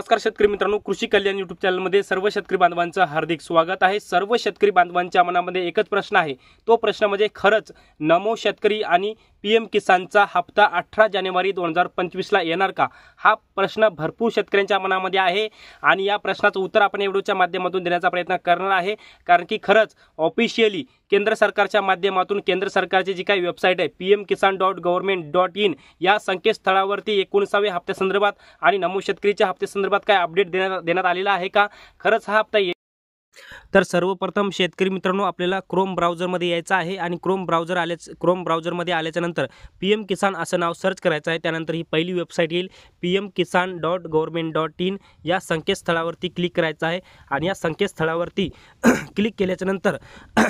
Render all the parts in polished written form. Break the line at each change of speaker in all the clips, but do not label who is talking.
नमस्कार शेतकरी मित्रांनो, कृषी कल्याण यूट्यूब चॅनलमध्ये सर्व शेतकरी बांधवांचं हार्दिक स्वागत आहे। सर्व शेतकरी बांधवांच्या मनामध्ये एकच प्रश्न आहे, तो प्रश्न म्हणजे खरंच नमो शेतकरी आणि पीएम किसानचा हप्ता 18 जानेवारी 2025 ला येणार का? हा प्रश्न भरपूर शेतकऱ्यांच्या मनामध्ये आहे आणि या प्रश्नाचं उत्तर आपण या व्हिडिओच्या माध्यमातून देण्याचा प्रयत्न करणार आहे। कारण की खरंच ऑफिशियली केंद्र सरकारच्या माध्यमातून केंद्र सरकारची जी काही वेबसाईट आहे pmkisan.government.in या संकेतस्थळावरती 19व्या हप्त्यासंदर्भात आणि नमो शेतकरीच्या हप्त्यासंदर्भात काय अपडेट देण्यात आलेला आहे का? खरंच हा हप्ता तर सर्वप्रथम शेतकरी मित्रांनो, आपल्याला क्रोम ब्राउझरमध्ये यायचं आहे आणि क्रोम ब्राउझरमध्ये आल्याच्या नंतर पीएम किसान असं नाव सर्च करायचं आहे। त्यानंतर ही पहिली वेबसाईट येईल pmkisan.government.in या संकेतस्थळावरती क्लिक करायचं आहे आणि या संकेतस्थळावरती क्लिक केल्याच्या नंतर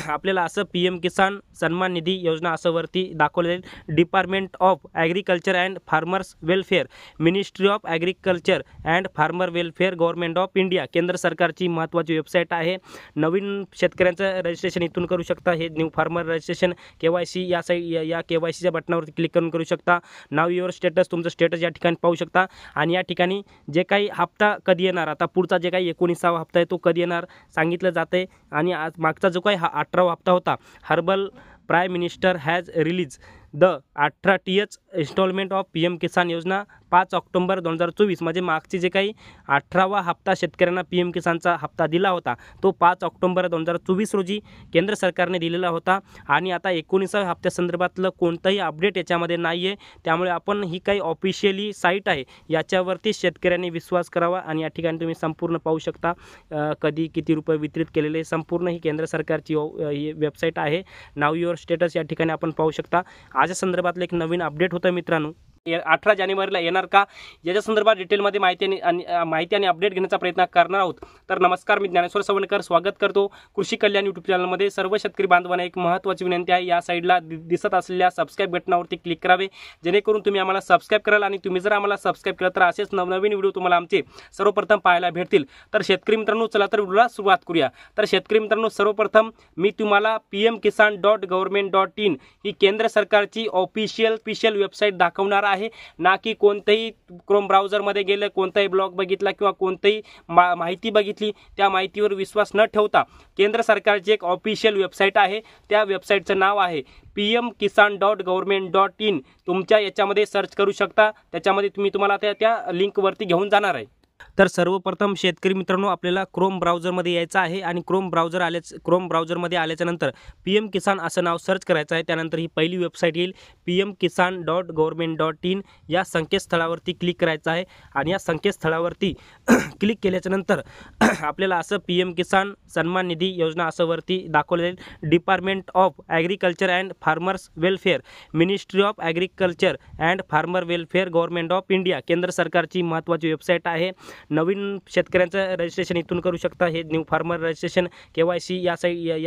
आपल्याला असं पीएम किसान सन्मान निधी योजना असं वरती दाखवलेलं department of agriculture and farmers welfare, ministry of agriculture and farmer welfare, government of India, केंद्र सरकारची महत्त्वाची वेबसाईट आहे। नवीन शेतकऱ्यांचं रजिस्ट्रेशन इथून करू शकता। हे न्यू फार्मर रजिस्ट्रेशन KYC या KYCच्या बटनावरती क्लिक करून करू शकता। नाव युअर स्टेटस, तुमचं स्टेटस या ठिकाणी पाहू शकता आणि या ठिकाणी जे काही हप्ता कधी येणार, आता पुढचा जे काही 19वा हप्ता आहे तो कधी येणार सांगितलं जाते आणि आज मागचा जो काही 18वा हप्ता होता, herbal prime minister has release the 18th instalment of PM Kisan Yojana 5 October 2024, म्हणजे मागची जे काही 18वा हप्ता शेतकऱ्यांना पीएम किसानचा हप्ता दिला होता तो 5 ऑक्टोबर 2024 रोजी केंद्र सरकारने दिलेला होता आणि आता 19व्या हप्त्यासंदर्भातलं कोणतंही अपडेट याच्यामध्ये नाही आहे। त्यामुळे आपण ही काही ऑफिशियली साईट आहे याच्यावरती शेतकऱ्यांनी विश्वास करावा आणि या ठिकाणी तुम्ही संपूर्ण पाहू शकता कधी किती रुपये वितरित केलेले, संपूर्ण ही केंद्र सरकारची वेबसाईट आहे। नाव युअर स्टेटस या ठिकाणी आपण पाहू शकता। आज संदर्भातलं एक नवीन अपडेट होतं मित्रांनो, 18 जानेवारीला येणार का याच्या संदर्भात डिटेलमध्ये माहिती आणि अपडेट घेण्याचा प्रयत्न करणार आहोत। तर नमस्कार, मी ज्ञानेश्वर सवणकर स्वागत करतो कृषी कल्याण यूट्यूब चॅनलमध्ये। सर्व शेतकरी बांधवांना एक महत्त्वाची विनंती आहे, या साईडला दिसत असलेल्या सबस्क्राईब बटनावरती क्लिक करावे, जेणेकरून तुम्ही आम्हाला सबस्क्राईब कराल आणि तुम्ही जर आम्हाला सबस्क्राईब केलं तर असेच नवनवीन व्हिडिओ तुम्हाला आमचे सर्वप्रथम पाहायला भेटतील। तर शेतकरी मित्रांनो, चला तर व्हिडिओला सुरुवात करूया। तर शेतकरी मित्रांनो, सर्वप्रथम मी तुम्हाला pmkisan.government.in ही केंद्र सरकारची ऑफिशियल वेबसाईट दाखवणार आहे, ना की कोणतेही क्रोम ब्राउझरमध्ये गेलं, कोणताही ब्लॉग बघितला किंवा कोणतीही माहिती बघितली त्या माहितीवर विश्वास न ठेवता केंद्र सरकारची एक ऑफिशियल वेबसाईट आहे, त्या वेबसाईटचं नाव आहे pmkisan.government.in। तुमच्या याच्यामध्ये सर्च करू शकता, त्याच्यामध्ये तुम्हाला त्या लिंकवरती घेऊन जाणार आहे। तर सर्वप्रथम शेतकरी मित्रांनो, आपल्याला क्रोम ब्राउझरमध्ये यायचं आहे आणि क्रोम ब्राउझरमध्ये आल्याच्या नंतर पीएम किसान असं नाव सर्च करायचं आहे। त्यानंतर ही पहिली वेबसाईट येईल pmkisan.government.in या संकेतस्थळावरती क्लिक करायचं आहे आणि या संकेतस्थळावरती क्लिक केल्याच्या नंतर आपल्याला असं पीएम किसान सन्मान निधी योजना असं वरती दाखवलेलं department of agriculture and farmers welfare, ministry of agriculture and farmer welfare, government of India, केंद्र सरकारची महत्त्वाची वेबसाईट आहे। नवीन शेतकऱ्यांचं रजिस्ट्रेशन इथून करू शकता। हे न्यू फार्मर रजिस्ट्रेशन KYC या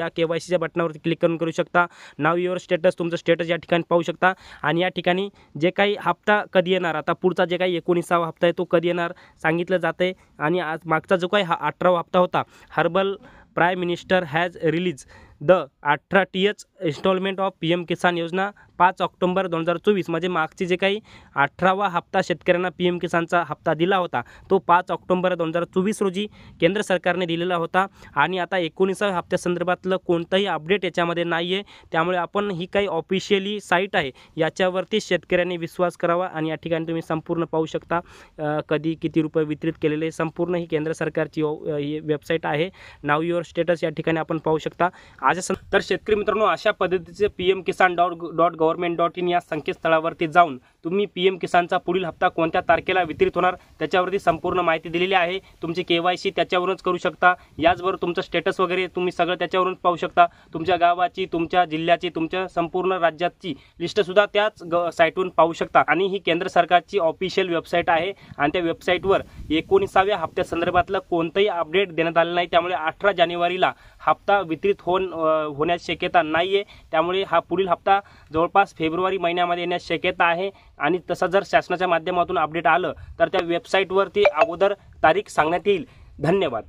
KYCच्या बटनावरती क्लिक करून करू शकता। नाव युअर स्टेटस, तुमचं स्टेटस या ठिकाणी पाहू शकता आणि या ठिकाणी जे काही हप्ता कधी येणार, आता पुढचा जे काही 19वा हप्ता आहे तो कधी येणार सांगितलं जाते आणि आज मागचा जो काही 18वा हप्ता होता, herbal prime minister has release the 18th instalment of PM Kisan Yojana 5 October 2024, म्हणजे मागची जे काही 18वा हप्ता शेतकऱ्यांना पीएम किसानचा हप्ता दिला होता तो 5 ऑक्टोबर 2024 रोजी केंद्र सरकारने दिलेला होता आणि आता 19व्या हप्त्यासंदर्भातलं कोणतंही अपडेट याच्यामध्ये नाही आहे। त्यामुळे आपण ही काही ऑफिशियली साईट आहे याच्यावरती शेतकऱ्यांनी विश्वास करावा आणि या ठिकाणी तुम्ही संपूर्ण पाहू शकता कधी किती रुपये वितरित केलेले, संपूर्ण ही केंद्र सरकारची वेबसाईट आहे। नाव युअर स्टेटस या ठिकाणी आपण पाहू शकता। तर शेतकरी मित्रांनो, अशा पद्धतीचे pmkisan.government.in या संकेतस्थळावरती जाऊन तुम्ही पीएम किसानचा पुढील हप्ता कोणत्या तारखेला वितरित होणार त्याच्यावरती संपूर्ण माहिती दिलेली आहे। तुमची KYC त्याच्यावरूनच करू शकता, याचबरोबर तुमचं स्टेटस वगैरे तुम्ही सगळं त्याच्यावरून पाहू शकता। तुमच्या गावाची, तुमच्या जिल्ह्याची, तुमच्या संपूर्ण राज्याची लिस्ट सुद्धा त्याच साईटवरून पाहू शकता आणि ही केंद्र सरकारची ऑफिशियल वेबसाईट आहे आणि त्या वेबसाईटवर 19व्या हप्त्यासंदर्भातलं कोणतंही अपडेट देण्यात आलं नाही। त्यामुळे 18 जानेवारीला हप्ता वितरित होण्याची शक्यता नाही आहे। त्यामुळे हा पुढील हप्ता जवळपास फेब्रुवारी महिन्यामध्ये येण्याची शक्यता आहे आणि तसं जर शासनाच्या माध्यमातून अपडेट आलं तर त्या वेबसाईटवरती अगोदर तारीख सांगण्यात येईल। धन्यवाद।